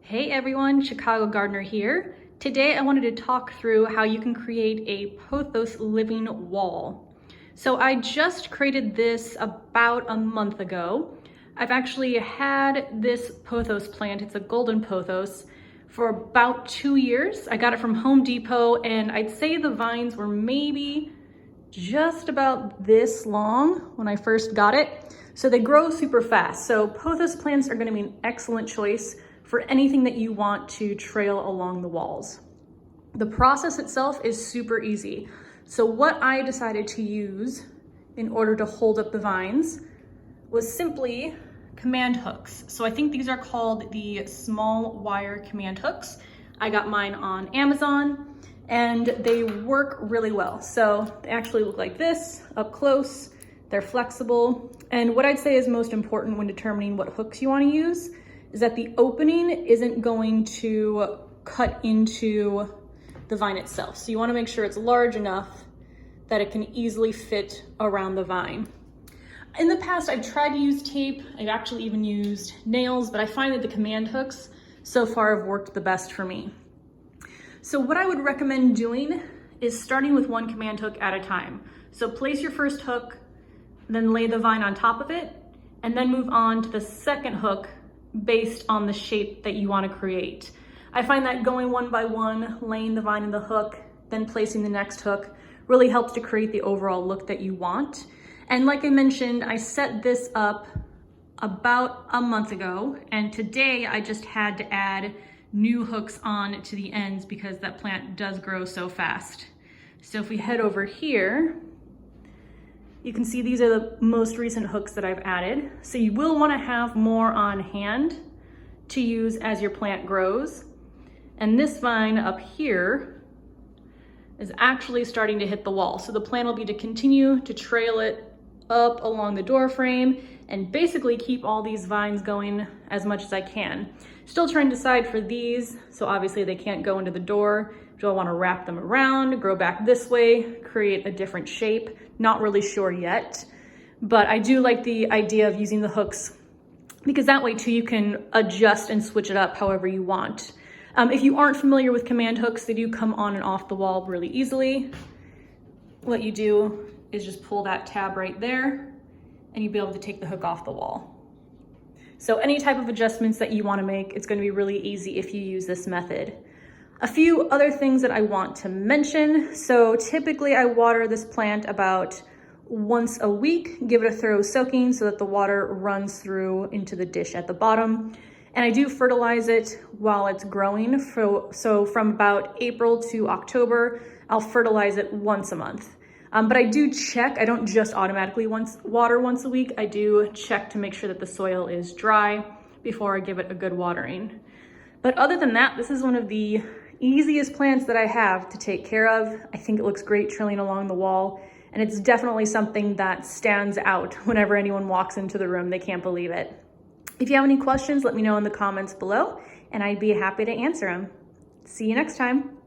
Hey everyone, Chicago Gardener here. Today I wanted to talk through how you can create a Pothos living wall. So I just created this about a month ago. I've actually had this Pothos plant, it's a golden Pothos, for about 2 years. I got it from Home Depot and I'd say the vines were maybe just about this long when I first got it. So they grow super fast. So Pothos plants are gonna be an excellent choice for anything that you want to trail along the walls. The process itself is super easy. So what I decided to use in order to hold up the vines was simply command hooks. So I think these are called the small wire command hooks. I got mine on Amazon and they work really well. So they actually look like this up close. They're flexible. And what I'd say is most important when determining what hooks you want to use is that the opening isn't going to cut into the vine itself. So you want to make sure it's large enough that it can easily fit around the vine. In the past, I've tried to use tape. I've actually even used nails, but I find that the command hooks so far have worked the best for me. So what I would recommend doing is starting with one command hook at a time. So place your first hook, then lay the vine on top of it, and then move on to the second hook based on the shape that you want to create. I find that going one by one, laying the vine in the hook, then placing the next hook really helps to create the overall look that you want. And like I mentioned, I set this up about a month ago, and today I just had to add new hooks on to the ends because that plant does grow so fast. So if we head over here, you can see these are the most recent hooks that I've added. So you will want to have more on hand to use as your plant grows. And this vine up here is actually starting to hit the wall. So the plan will be to continue to trail it up along the door frame and basically keep all these vines going as much as I can. Still trying to decide for these. So obviously they can't go into the door. Do I want to wrap them around, grow back this way, create a different shape? Not really sure yet, but I do like the idea of using the hooks because that way too you can adjust and switch it up however you want. If you aren't familiar with command hooks, they do come on and off the wall really easily. What you do is just pull that tab right there and you'll be able to take the hook off the wall. So any type of adjustments that you want to make, it's going to be really easy if you use this method. A few other things that I want to mention. So typically I water this plant about once a week, give it a thorough soaking so that the water runs through into the dish at the bottom. And I do fertilize it while it's growing. So from about April to October, I'll fertilize it once a month. But I do check, I don't just automatically water once a week. I do check to make sure that the soil is dry before I give it a good watering. But other than that, this is one of the easiest plants that I have to take care of. I think it looks great trailing along the wall, and it's definitely something that stands out whenever anyone walks into the room. They can't believe it. If you have any questions, let me know in the comments below, and I'd be happy to answer them. See you next time.